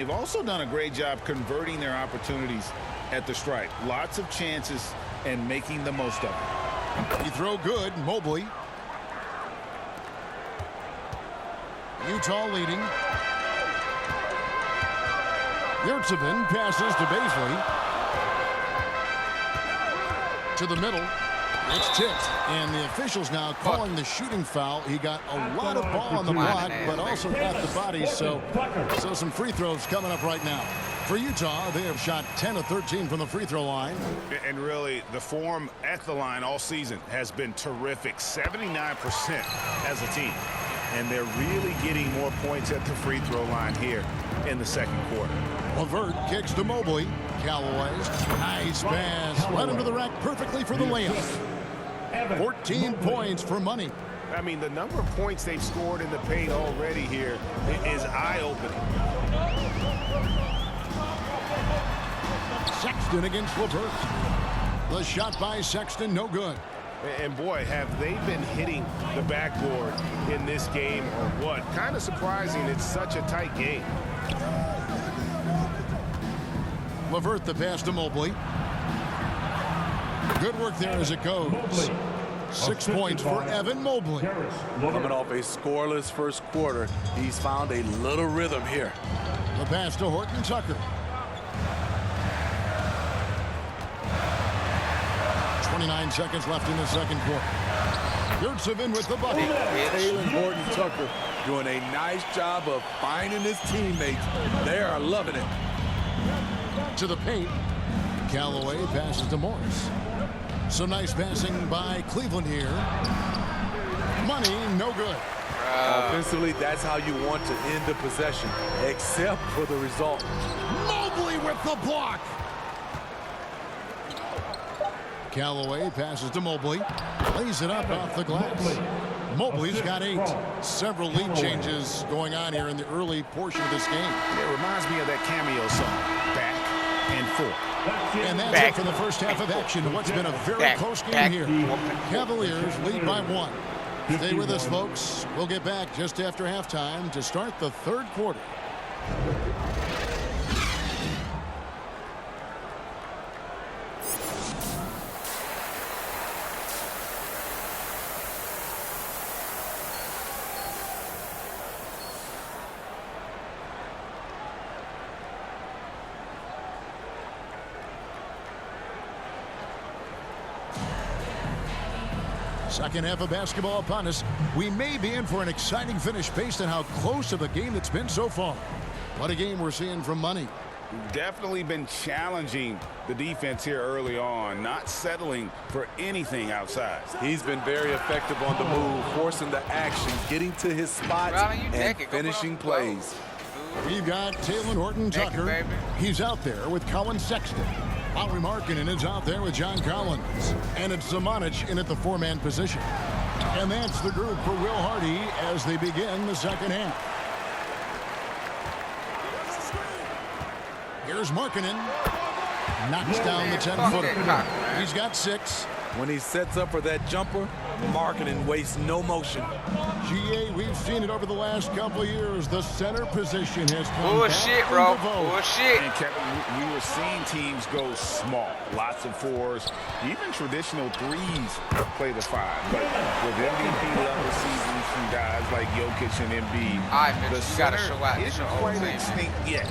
They've also done a great job converting their opportunities at the stripe. Lots of chances and making the most of it. He throw good. Mobley. Utah leading. Yurtsevin passes to Baisley. To the middle. It's tipped, and the officials now calling the shooting foul. He got a lot of ball on the block, but also got the body, so some free throws coming up right now. For Utah, they have shot 10 of 13 from the free throw line. And really, the form at the line all season has been terrific, 79% as a team. And they're really getting more points at the free throw line here in the second quarter. LeVert kicks to Mobley. Callaway's nice pass. Led him to the rack perfectly for the layup. 14 points for money. I mean, the number of points they've scored in the paint already here is eye-opening. Sexton against LeVert. The shot by Sexton, no good. And boy, have they been hitting the backboard in this game or what? Kind of surprising, it's such a tight game. LeVert the pass to Mobley. Good work there as it goes. 6 points for Evan Mobley. Coming off a scoreless first quarter, he's found a little rhythm here. The pass to Horton Tucker. 29 seconds left in the second quarter. Yurtsevin with the bucket. Taylor Horton Tucker doing a nice job of finding his teammates. They are loving it. To the paint. Callaway passes to Morris. Some nice passing by Cleveland here. Money, no good. Offensively, that's how you want to end the possession, except for the result. Mobley with the block. Callaway passes to Mobley. Lays it up off the glass. Mobley's got 8. Several lead changes going on here in the early portion of this game. It reminds me of that cameo song, Back and Forth. And that's it for the first half of action. What's been a very close game here. Cavaliers lead by 1. Stay with us, folks. We'll get back just after halftime to start the third quarter. Second half of basketball upon us. We may be in for an exciting finish based on how close of a game it's been so far. What a game we're seeing from Money. Definitely been challenging the defense here early on, not settling for anything outside. He's been very effective on the move, forcing the action, getting to his spots, and finishing plays. We've got Taylor Horton Tucker. He's out there with Colin Sexton. Lauri Markkanen is out there with John Collins. And it's Zamanic in at the 4-man position. And that's the group for Will Hardy as they begin the second half. Here's Markkanen. Knocks down the 10-footer. He's got 6. When he sets up for that jumper, Markkanen wastes no motion. GA, we've seen it over the last couple of years. The center position has come bullshit, bro. Bullshit. And Kevin, we were seeing teams go small. Lots of 4s, even traditional 3s play the 5. But with MVP level seasons from guys like Jokic and Embiid, the center isn't quite extinct yet.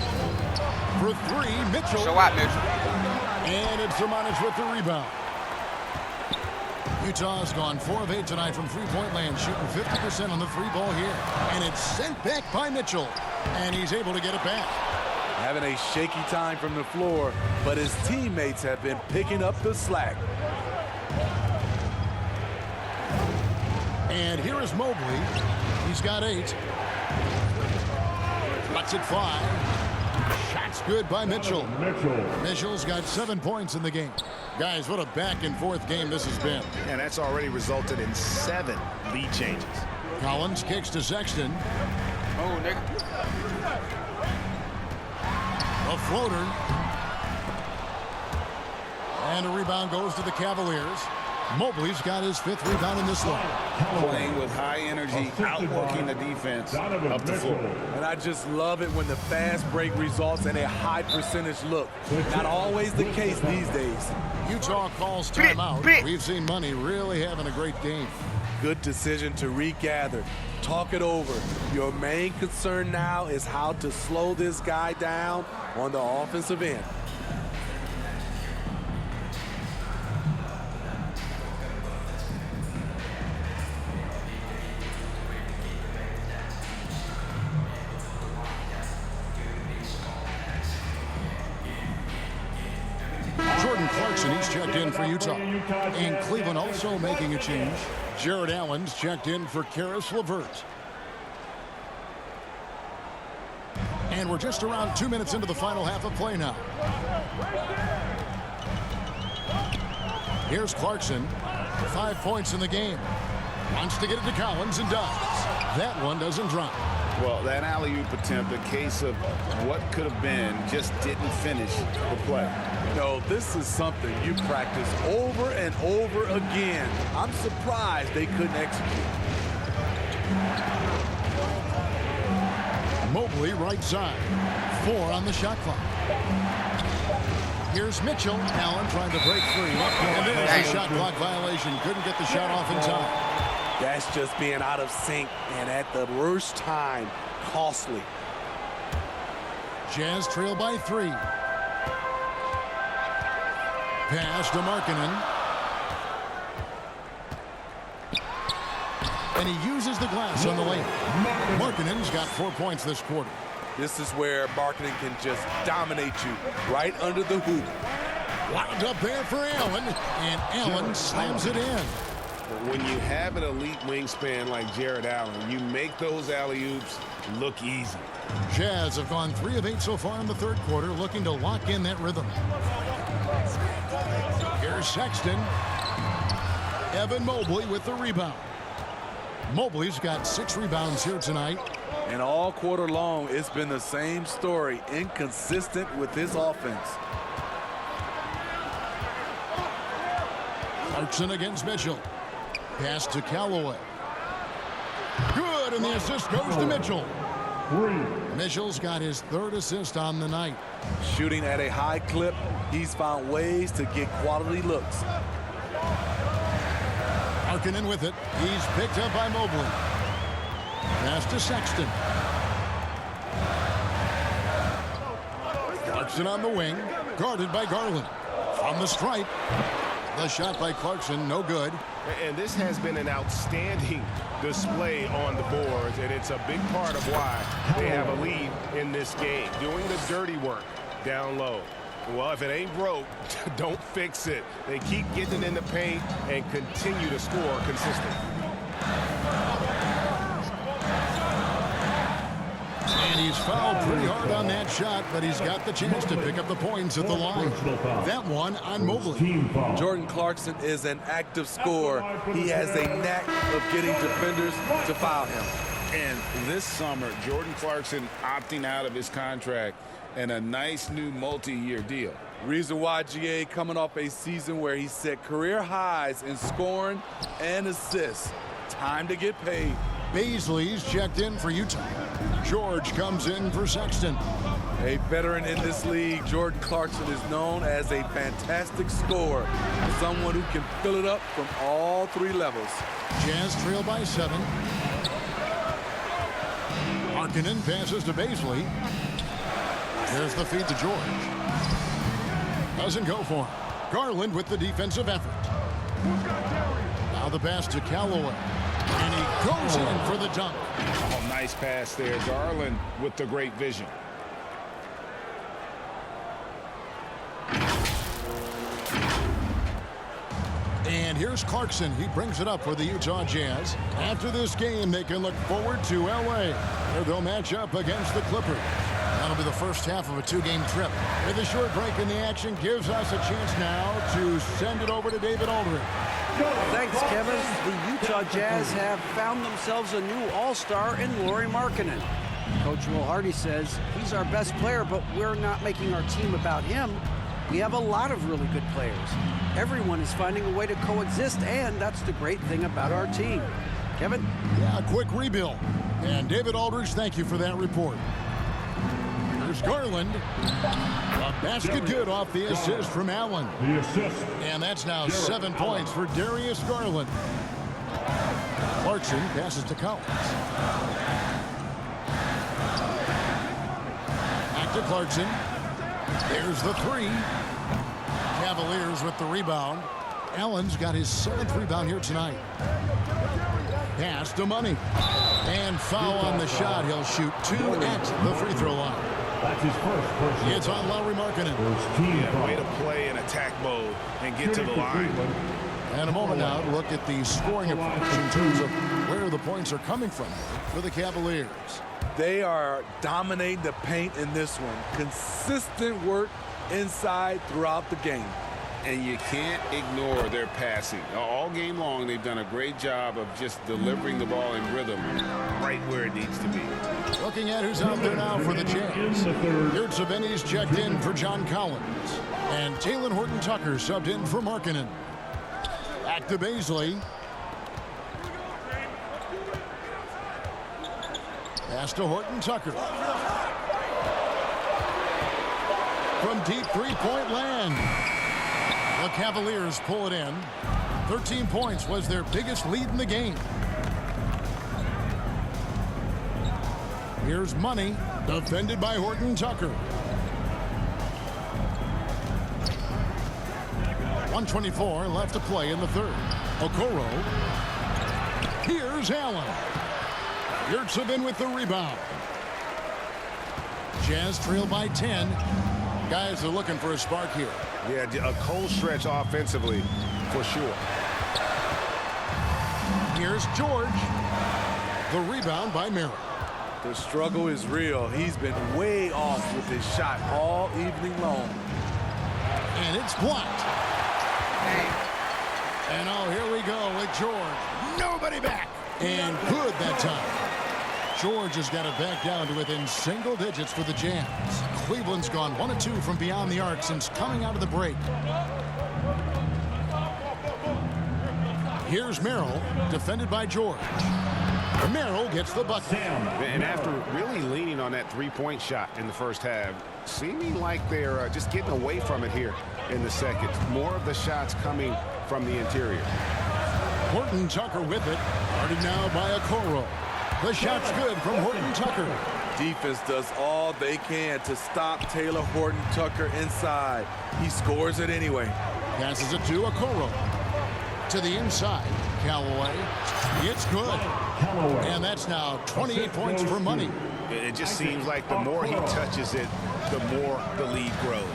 For 3, Mitchell. Show out, Mitchell. And it's Zamanic with the rebound. Utah's gone 4 of 8 tonight from three-point land, shooting 50% on the 3-ball here. And it's sent back by Mitchell. And he's able to get it back. Having a shaky time from the floor, but his teammates have been picking up the slack. And here is Mobley. He's got 8. Lets it fly. Shots good by Mitchell. Mitchell's got 7 points in the game. Guys, what a back-and-forth game this has been. And that's already resulted in 7 lead changes. Collins kicks to Sexton. Oh, nigga. A floater. And a rebound goes to the Cavaliers. Mobley's got his 5th rebound in this one. Playing with high energy, outworking the defense up the floor. And I just love it when the fast break results in a high percentage look. Not always the case these days. Utah calls timeout. We've seen Money really having a great game. Good decision to regather. Talk it over. Your main concern now is how to slow this guy down on the offensive end. He's checked in for Utah. And Cleveland also making a change. Jared Allen's checked in for Karis LeVert. And we're just around 2 minutes into the final half of play now. Here's Clarkson. 5 points in the game. Wants to get it to Collins and does. That one doesn't drop. Well, that alley-oop attempt, a case of what could have been, just didn't finish the play. No, this is something you practice over and over again. I'm surprised they couldn't execute. Mobley right side. 4 on the shot clock. Here's Mitchell. Allen trying to break free. And there's a shot clock violation. Couldn't get the shot off in time. That's just being out of sync and at the worst time, costly. Jazz trail by 3. Pass to Markkanen. And he uses the glass on the lane. Markkanen's got 4 points this quarter. This is where Markkanen can just dominate you right under the hoop. Wound up there for Allen, and Allen slams it in. When you have an elite wingspan like Jared Allen, you make those alley-oops look easy. Jazz have gone 3 of 8 so far in the third quarter, looking to lock in that rhythm. Here's Sexton. Evan Mobley with the rebound. Mobley's got 6 rebounds here tonight. And all quarter long, it's been the same story, inconsistent with his offense. Clarkson against Mitchell. Pass to Callaway. Good, and the assist goes to Mitchell. Mitchell's got his 3rd assist on the night. Shooting at a high clip, he's found ways to get quality looks. Markkanen with it. He's picked up by Mobley. Pass to Sexton. Clarkson on the wing, guarded by Garland. From the stripe. The shot by Clarkson, no good. And this has been an outstanding display on the boards, and it's a big part of why they have a lead in this game. Doing the dirty work down low. Well, if it ain't broke, don't fix it. They keep getting in the paint and continue to score consistently. And he's fouled pretty hard on that shot, but he's got the chance to pick up the points at the line. That one on Mobley. Jordan Clarkson is an active scorer. He has a knack of getting defenders to foul him. And this summer, Jordan Clarkson opting out of his contract and a nice new multi-year deal. Reason why GA coming off a season where he set career highs in scoring and assists. Time to get paid. Baisley's checked in for Utah. George comes in for Sexton. A veteran in this league, Jordan Clarkson is known as a fantastic scorer. Someone who can fill it up from all 3 levels. Jazz trail by 7. Markkanen passes to Baisley. There's the feed to George. Doesn't go for him. Garland with the defensive effort. Now the pass to Callaway. And he goes in for the dunk. Oh, nice pass there. Garland with the great vision. And here's Clarkson. He brings it up for the Utah Jazz. After this game, they can look forward to L.A., where they'll match up against the Clippers. That'll be the first half of a 2-game trip. With a short break in the action, gives us a chance now to send it over to David Aldridge. Thanks, Kevin. The Utah Jazz have found themselves a new all-star in Lauri Markkanen. Coach Will Hardy says he's our best player, but we're not making our team about him. We have a lot of really good players. Everyone is finding a way to coexist, and that's the great thing about our team. Kevin? Yeah, a quick rebuild. And David Aldridge, thank you for that report. Here's Garland. A basket good off the assist from Allen. The assist. And that's now 7 points for Darius Garland. Clarkson passes to Collins. Back to Clarkson. There's the three. Cavaliers with the rebound. Allen's got his 7th rebound here tonight. Pass to Money. And foul on the shot. He'll shoot 2 at the free throw line. That's his first personal. It's on Lowry Markkinen. Yeah, way to play in attack mode and get to the line. And a moment now to look at the scoring approach in terms of where the points are coming from for the Cavaliers. They are dominating the paint in this one. Consistent work inside throughout the game. And you can't ignore their passing. All game long, they've done a great job of just delivering the ball in rhythm right where it needs to be. Looking at who's out there now for the Jazz. Yurt Sabini's checked in for John Collins. And Talen Horton-Tucker subbed in for Markkinen. Back to Baisley. Pass to Horton-Tucker. From deep three-point land. The Cavaliers pull it in. 13 points was their biggest lead in the game. Here's Money, defended by Horton-Tucker. 1:24 left to play in the third. Okoro. Here's Allen. Yurtsevin with the rebound. Jazz trail by 10. Guys are looking for a spark here. Yeah, a cold stretch offensively, for sure. Here's George. The rebound by Merrill. The struggle is real. He's been way off with his shot all evening long. And it's blocked. And oh, here we go with George. Nobody back. And good that time. George has got it back down to within single digits for the Jazz. Cleveland's gone 1 of 2 from beyond the arc since coming out of the break. Here's Merrill, defended by George. Merrill gets the bucket. And after really leaning on that three-point shot in the first half, seeming like they're just getting away from it here in the second. More of the shots coming from the interior. Horton-Tucker with it. Guarded now by Okoro. The shot's good from Horton-Tucker. Defense does all they can to stop Taylor Horton-Tucker inside. He scores it anyway. Passes it to Okoro. To the inside. Callaway. It's good. And that's now 28 points for Money. It just seems like the more he touches it, the more the lead grows.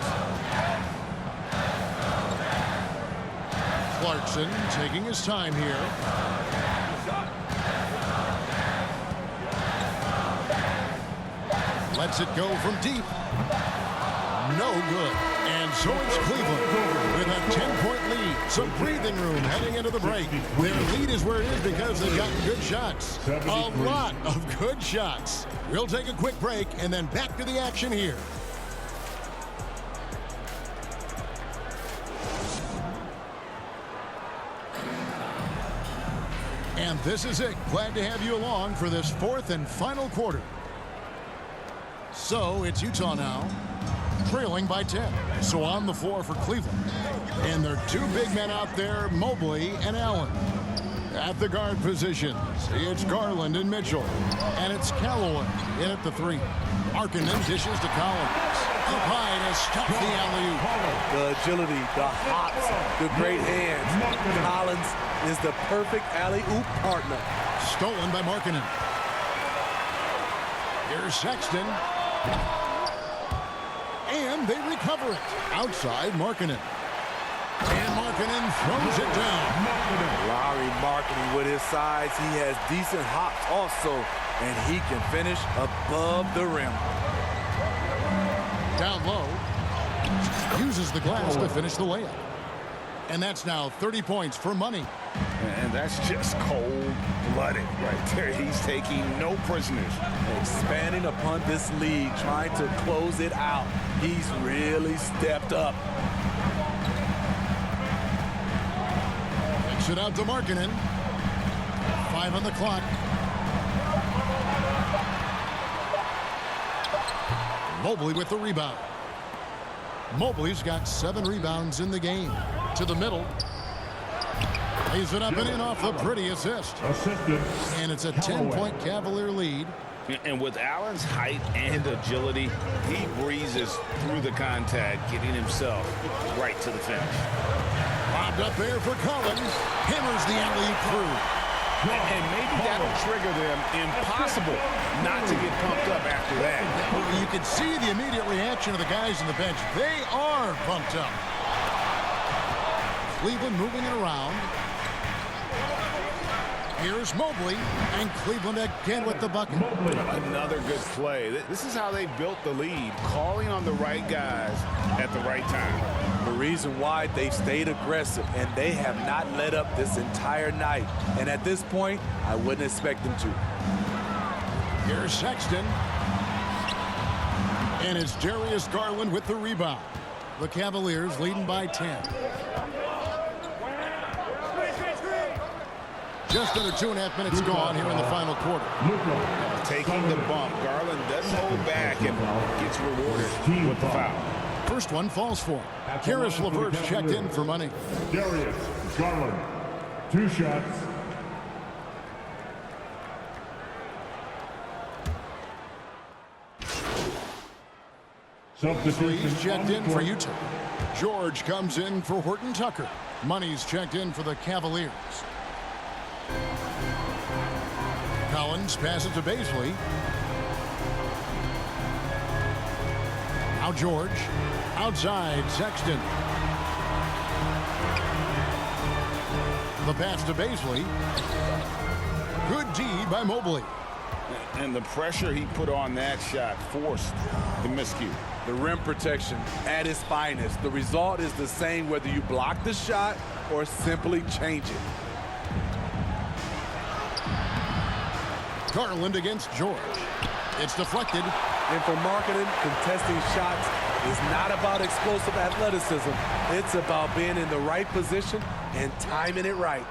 Clarkson taking his time here. Lets it go from deep. No good. And so it's Cleveland with a 10-point lead. Some breathing room heading into the break. Their lead is where it is because they've gotten good shots. A lot of good shots. We'll take a quick break and then back to the action here. And this is it. Glad to have you along for this fourth and final quarter. So it's Utah now, trailing by 10. So on the floor for Cleveland. And their 2 big men out there, Mobley and Allen. At the guard positions, it's Garland and Mitchell. And it's Callaway in at the 3. Markkinen dishes to Collins. Up high to stop the alley-oop. The agility, the hops, the great hands. Collins is the perfect alley-oop partner. Stolen by Markkinen. Here's Sexton. And they recover it. Outside Markkinen. And Markkinen throws it down. Lowry Markkinen with his size. He has decent hops also. And he can finish above the rim. Down low. Uses the glass to finish the layup. And that's now 30 points for Money. And that's just cold-blooded right there. He's taking no prisoners. Expanding upon this lead, trying to close it out. He's really stepped up. Kicks it out to Markkanen. 5 on the clock. Mobley with the rebound. Mobley's got 7 rebounds in the game. To the middle. Lays it up and in off the pretty assist. And it's a 10-point Cavalier lead. And with Allen's height and agility, he breezes through the contact, getting himself right to the finish. Bobbed up there for Collins. Hammers the alley-oop through. And maybe that'll trigger them. Impossible not to get pumped up after that. You can see the immediate reaction of the guys on the bench. They are pumped up. Cleveland moving it around. Here's Mobley, and Cleveland again with the bucket. Another good play. This is how they built the lead, calling on the right guys at the right time. The reason why they've stayed aggressive, and they have not let up this entire night. And at this point, I wouldn't expect them to. Here's Sexton. And it's Darius Garland with the rebound. The Cavaliers leading by 10. Just under 2.5 minutes gone here in the final quarter. Taking the bump. Garland doesn't hold back and gets rewarded with the foul. First one falls for him. Karis LeVert's checked in for money. Darius Garland, 2 shots. He's checked in for Utah. George comes in for Horton Tucker. Money's checked in for the Cavaliers. Collins passes to Baisley. Now George. Outside, Sexton. The pass to Baisley. Good D by Mobley. And the pressure he put on that shot forced the miscue. The rim protection at its finest. The result is the same whether you block the shot or simply change it. Garland against George. It's deflected. And for Markkanen, contesting shots is not about explosive athleticism. It's about being in the right position and timing it right.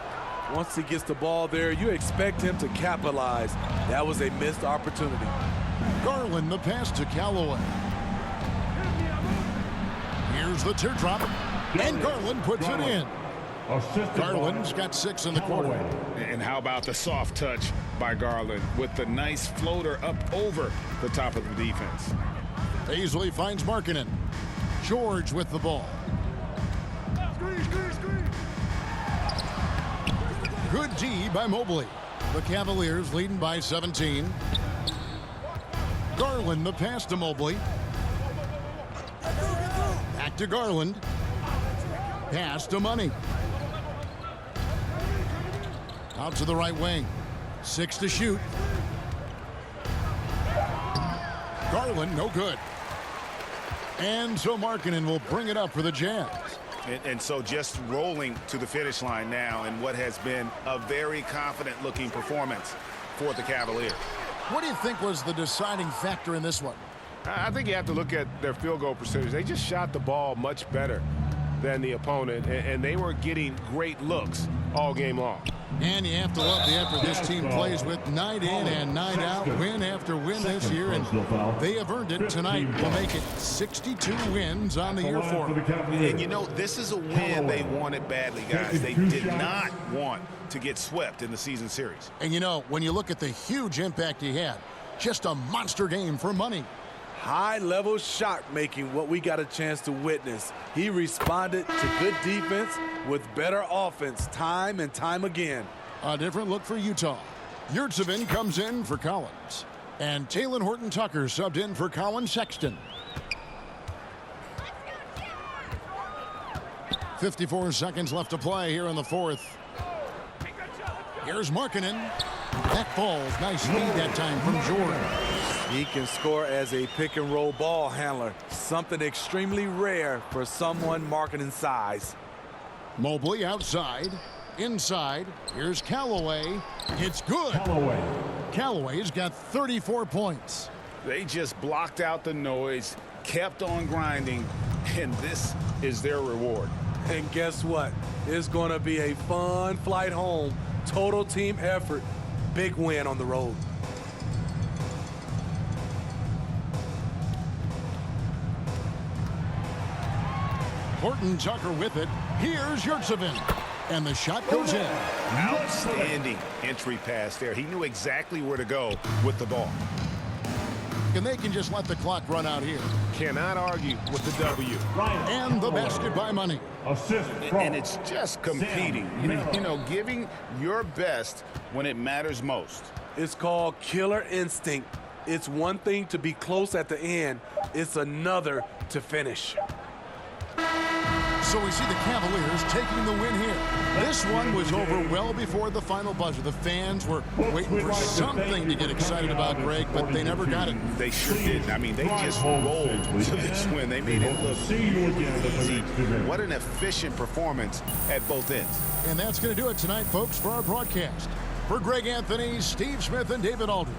Once he gets the ball there, you expect him to capitalize. That was a missed opportunity. Garland the pass to Callaway. Here's the teardrop. And Garland puts it in. Garland's got 6 in the quarter. And how about the soft touch by Garland with the nice floater up over the top of the defense. Baisley finds Markkanen. George with the ball. Good D by Mobley. The Cavaliers leading by 17. Garland the pass to Mobley. Back to Garland. Pass to Money. Out to the right wing. 6 to shoot. Garland, no good. And so Markkanen will bring it up for the Jazz. And so just rolling to the finish line now in what has been a very confident-looking performance for the Cavaliers. What do you think was the deciding factor in this one? I think you have to look at their field goal percentage. They just shot the ball much better than the opponent, and they were getting great looks all game long. And you have to love the effort this team plays with night in and night out, win after win this year, and they have earned it tonight. Will make it 62 wins on the year for them. And you know, this is a win they wanted badly, guys. They did not want to get swept in the season series. And you know, when you look at the huge impact he had, just a monster game for Money. High-level shot making, what we got a chance to witness. He responded to good defense with better offense time and time again. A different look for Utah. Yurtsevin comes in for Collins. And Talen Horton-Tucker subbed in for Colin Sexton. 54 seconds left to play here in the fourth. Here's Markkanen. That falls. Nice lead that time from Jordan. He can score as a pick-and-roll ball handler, something extremely rare for someone Markkanen's size. Mobley outside. Inside, here's Callaway. It's good. Callaway's got 34 points. They just blocked out the noise, kept on grinding, and this is their reward. And guess what? It's going to be a fun flight home. Total team effort. Big win on the road. Horton Tucker with it. Here's Yurtsevin. And the shot goes in. Outstanding entry pass there. He knew exactly where to go with the ball. And they can just let the clock run out here. Cannot argue with the W. And the basket by Money. Assist And it's just competing. You know, giving your best when it matters most. It's called killer instinct. It's one thing to be close at the end. It's another to finish. So we see the Cavaliers taking the win here. This one was over well before the final buzzer. The fans were waiting for something to get excited about, Greg, but they never got it. They sure didn't. I mean, they just rolled to this win. They made it look easy. What an efficient performance at both ends. And that's going to do it tonight, folks, for our broadcast. For Greg Anthony, Steve Smith, and David Aldridge,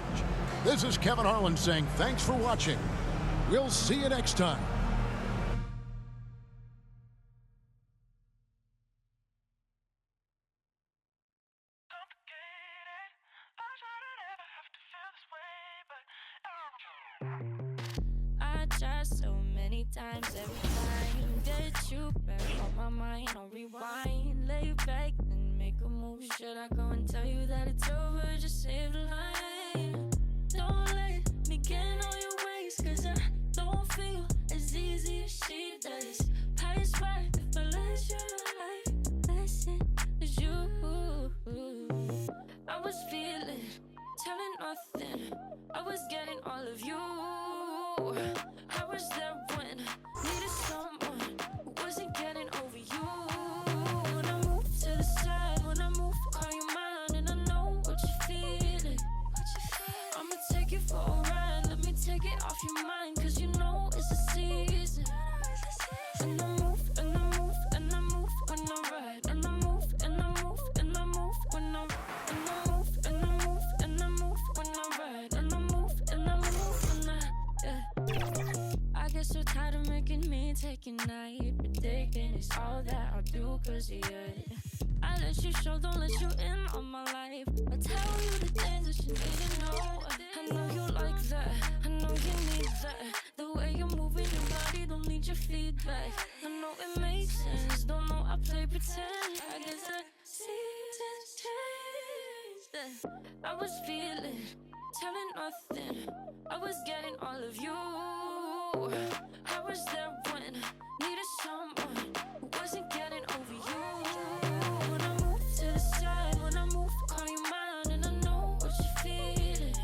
this is Kevin Harlan saying thanks for watching. We'll see you next time. I tried so many times, every time get you back on my mind. Don't rewind, lay back and make a move. Should I go and tell you that it's over? Just save the line. Don't let me get on your ways, cause I don't feel as easy as she does. Pass by if I let you life lesson is you. I was feeling, telling nothing. I was getting all of you. I was there when needed someone who wasn't getting over you. When I move to the side, when I move, call you mine, and I know what you're feeling. I'ma take you for a ride, let me take it off your mind, cause you know it's a season. And I move, and I move, and I move when I ride, and I move, and I move, and I move when I move, and I move, and I move when I ride, and I move, and I move when I get so tired of making me take a night, predicting it's all that I'll do cause of you. I let you show, don't let you in on my life. I tell you the things that you need to know. I know you like that, I know you need that. The way you're moving your body, don't need your feedback. I know it makes sense, don't know I play pretend. I guess the seasons changed. I was feeling, telling nothing. I was getting all of you. I was there when needed someone who wasn't getting over you. When I move to the side, when I move, call you mine, and I know what you're feeling.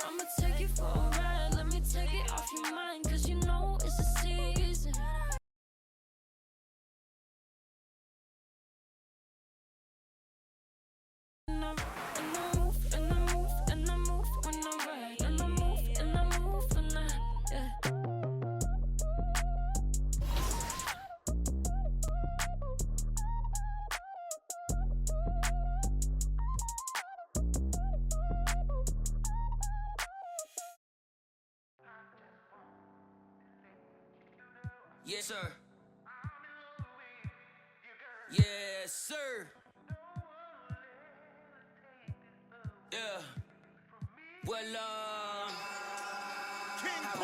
I'ma take you for a ride, let me take it off your mind, cause you know it's a season. And I move, and I move, and I move when I ride, and I move, and I move when I, yeah. Yes, sir. Yes, sir. Yeah. Well, I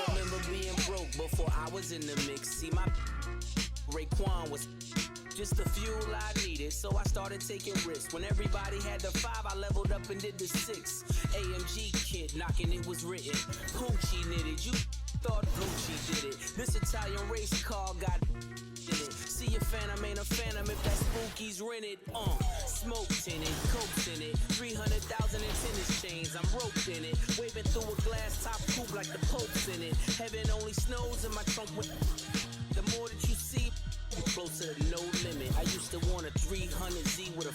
remember being broke before I was in the mix. See, my Raekwon was just the fuel I needed, so I started taking risks. When everybody had the 5, I leveled up and did the 6. AMG kid knocking, it was written. Gucci knitted, you thought Gucci did it. This Italian race car got in it. See a phantom ain't a phantom if that spooky's rented. Smoked in it, cokes in it, 300,000 in tennis chains. I'm roped in it, waving through a glass top coupe like the Pope's in it. Heaven only snows in my trunk with. The more that you see, you're closer to no limit. I used to want a 300Z with a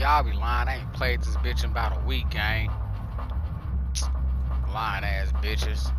Y'all be lying. I ain't played this bitch in about a week, gang. Lying ass bitches.